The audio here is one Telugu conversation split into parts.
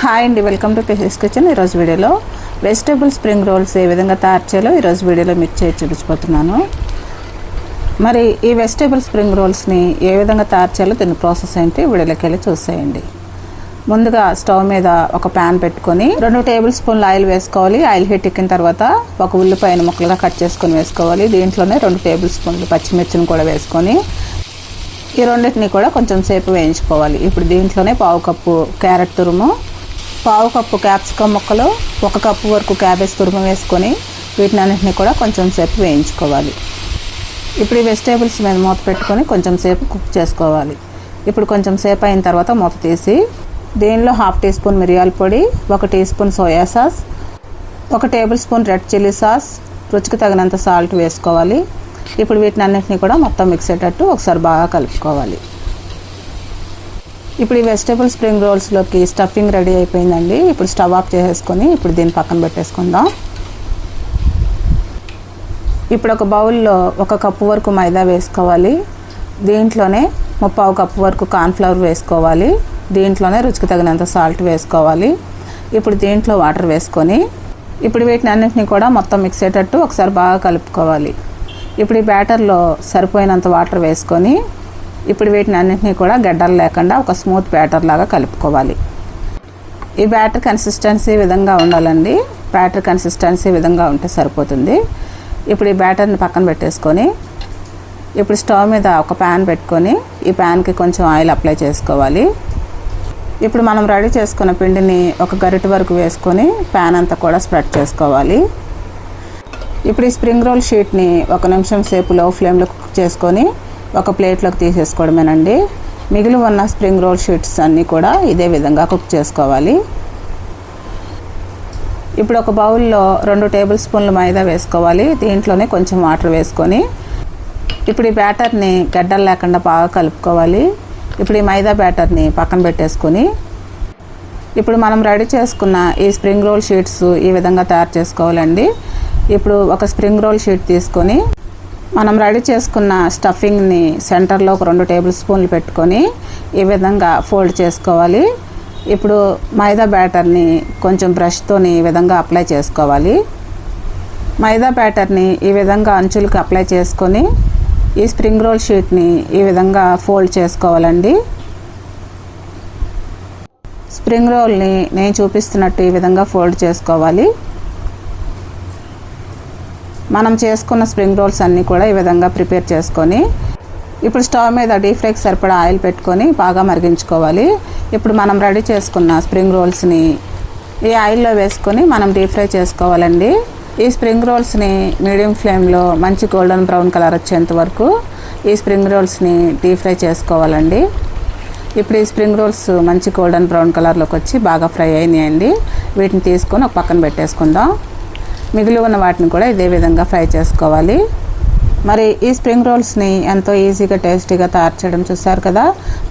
హాయ్ అండి, వెల్కమ్ టు పీసెస్ కిచెన్. ఈరోజు వీడియోలో వెజిటేబుల్ స్ప్రింగ్ రోల్స్ ఏ విధంగా తయారు చేయాలో ఈరోజు వీడియోలో మీకు చేసి చూపించబోతున్నాను. మరి ఈ వెజిటేబుల్ స్ప్రింగ్ రోల్స్ని ఏ విధంగా తయారు చేయాలో దీని ప్రాసెస్ ఏంటి వీడియోలోకి వెళ్ళి చూసేయండి. ముందుగా స్టవ్ మీద ఒక ప్యాన్ పెట్టుకొని 2 టేబుల్ స్పూన్లు ఆయిల్ వేసుకోవాలి. ఆయిల్ హీట్ ఎక్కిన తర్వాత ఒక ఉల్లిపాయను ముక్కలుగా కట్ చేసుకొని వేసుకోవాలి. దీంట్లోనే 2 టేబుల్ స్పూన్లు పచ్చిమిర్చిని కూడా వేసుకొని ఈ రెండింటిని కూడా కొంచెం సేపు వేయించుకోవాలి. ఇప్పుడు దీంట్లోనే 1/2 కప్పు క్యారెట్ తురుము, 1/2 కప్పు క్యాప్సికమ్ ముక్కలు, 1 కప్పు వరకు క్యాబేజ్ తురుము వేసుకొని వీటిని అన్నింటినీ కూడా కొంచెం సేపు వేయించుకోవాలి. ఇప్పుడు ఈ వెజిటేబుల్స్ మీద మూత పెట్టుకొని కొంచెం సేపు కుక్ చేసుకోవాలి. ఇప్పుడు కొంచెం సేపు అయిన తర్వాత మూత తీసి దీనిలో 1/2 టీ స్పూన్ మిరియాల పొడి, 1 teaspoon soya sauce, 1 tablespoon red chilli sauce, రుచికి తగినంత సాల్ట్ వేసుకోవాలి. ఇప్పుడు వీటిని అన్నింటినీ కూడా మొత్తం మిక్స్ అయ్యేటట్టు ఒకసారి బాగా కలుపుకోవాలి. ఇప్పుడు ఈ వెజిటేబుల్ స్ప్రింగ్ రోల్స్లోకి స్టఫింగ్ రెడీ అయిపోయిందండి. ఇప్పుడు స్టవ్ ఆఫ్ చేసేసుకొని ఇప్పుడు దీన్ని పక్కన పెట్టేసుకుందాం. ఇప్పుడు ఒక బౌల్లో 1 కప్పు వరకు మైదా వేసుకోవాలి. దీంట్లోనే 3/4 కప్పు వరకు కార్న్ఫ్లవర్ వేసుకోవాలి. దీంట్లోనే రుచికి తగినంత సాల్ట్ వేసుకోవాలి. ఇప్పుడు దీంట్లో వాటర్ వేసుకొని ఇప్పుడు వీటిని అన్నింటినీ కూడా మొత్తం మిక్స్ అయ్యేటట్టు ఒకసారి బాగా కలుపుకోవాలి. ఇప్పుడు ఈ బ్యాటర్లో సరిపోయినంత వాటర్ వేసుకొని ఇప్పుడు వీటిని అన్నింటినీ కూడా గడ్డలు లేకుండా ఒక స్మూత్ బ్యాటర్ లాగా కలుపుకోవాలి. ఈ బ్యాటర్ కన్సిస్టెన్సీ విధంగా ఉండాలండి. బ్యాటర్ కన్సిస్టెన్సీ విధంగా ఉంటే సరిపోతుంది. ఇప్పుడు ఈ బ్యాటర్ని పక్కన పెట్టేసుకొని ఇప్పుడు స్టవ్ మీద ఒక ప్యాన్ పెట్టుకొని ఈ ప్యాన్కి కొంచెం ఆయిల్ అప్లై చేసుకోవాలి. ఇప్పుడు మనం రెడీ చేసుకున్న పిండిని ఒక గరిటె వరకు వేసుకొని ప్యాన్ అంతా కూడా స్ప్రెడ్ చేసుకోవాలి. ఇప్పుడు ఈ స్ప్రింగ్ రోల్ షీట్ని 1 నిమిషం సేపు లో ఫ్లేమ్లో కుక్ చేసుకొని ఒక ప్లేట్లోకి తీసేసుకోవడమేనండి. మిగిలి ఉన్న స్ప్రింగ్ రోల్ షీట్స్ అన్నీ కూడా ఇదే విధంగా కుక్ చేసుకోవాలి. ఇప్పుడు ఒక బౌల్లో 2 టేబుల్ స్పూన్లు మైదా వేసుకోవాలి. దీంట్లోనే కొంచెం వాటర్ వేసుకొని ఇప్పుడు ఈ బ్యాటర్ని గడ్డలు లేకుండా బాగా కలుపుకోవాలి. ఇప్పుడు ఈ మైదా బ్యాటర్ని పక్కన పెట్టేసుకొని ఇప్పుడు మనం రెడీ చేసుకున్న ఈ స్ప్రింగ్ రోల్ షీట్స్ ఈ విధంగా తయారు చేసుకోవాలండి. ఇప్పుడు ఒక స్ప్రింగ్ రోల్ షీట్ తీసుకొని మనం రెడీ చేసుకున్న స్టఫింగ్ని సెంటర్లో ఒక 2 టేబుల్ స్పూన్లు పెట్టుకొని ఈ విధంగా ఫోల్డ్ చేసుకోవాలి. ఇప్పుడు మైదా బ్యాటర్ని కొంచెం బ్రష్తోని ఈ విధంగా అప్లై చేసుకోవాలి. మైదా బ్యాటర్ని ఈ విధంగా అంచులకి అప్లై చేసుకొని ఈ స్ప్రింగ్ రోల్ షీట్ని ఈ విధంగా ఫోల్డ్ చేసుకోవాలండి. స్ప్రింగ్ రోల్ని నేను చూపిస్తున్నట్టు ఈ విధంగా ఫోల్డ్ చేసుకోవాలి. మనం చేసుకున్న స్ప్రింగ్ రోల్స్ అన్నీ కూడా ఈ విధంగా ప్రిపేర్ చేసుకొని ఇప్పుడు స్టవ్ మీద డీప్ ఫ్రైకి సరిపడా ఆయిల్ పెట్టుకొని బాగా మరిగించుకోవాలి. ఇప్పుడు మనం రెడీ చేసుకున్న స్ప్రింగ్ రోల్స్ని ఈ ఆయిల్లో వేసుకొని మనం డీప్ ఫ్రై చేసుకోవాలండి. ఈ స్ప్రింగ్ రోల్స్ని మీడియం ఫ్లేమ్లో మంచి గోల్డెన్ బ్రౌన్ కలర్ వచ్చేంత వరకు ఈ స్ప్రింగ్ రోల్స్ని డీప్ ఫ్రై చేసుకోవాలండి. ఇప్పుడు ఈ స్ప్రింగ్ రోల్స్ మంచి గోల్డెన్ బ్రౌన్ కలర్లోకి వచ్చి బాగా ఫ్రై అయినాయండి. వీటిని తీసుకొని ఒక పక్కన పెట్టేసుకుందాం. మిగిలి ఉన్న వాటిని కూడా ఇదే విధంగా ఫ్రై చేసుకోవాలి. మరి ఈ స్ప్రింగ్ రోల్స్ని ఎంతో ఈజీగా టేస్టీగా తయారు చేయడం చూశారు కదా.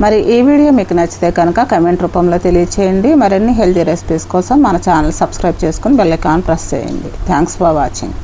మరి ఈ వీడియో మీకు నచ్చితే కనుక కమెంట్ రూపంలో తెలియచేయండి. మరిన్ని హెల్తీ రెసిపీస్ కోసం మన ఛానల్ సబ్స్క్రైబ్ చేసుకొని బెల్ ఐకాన్ ప్రెస్ చేయండి. Thanks for watching.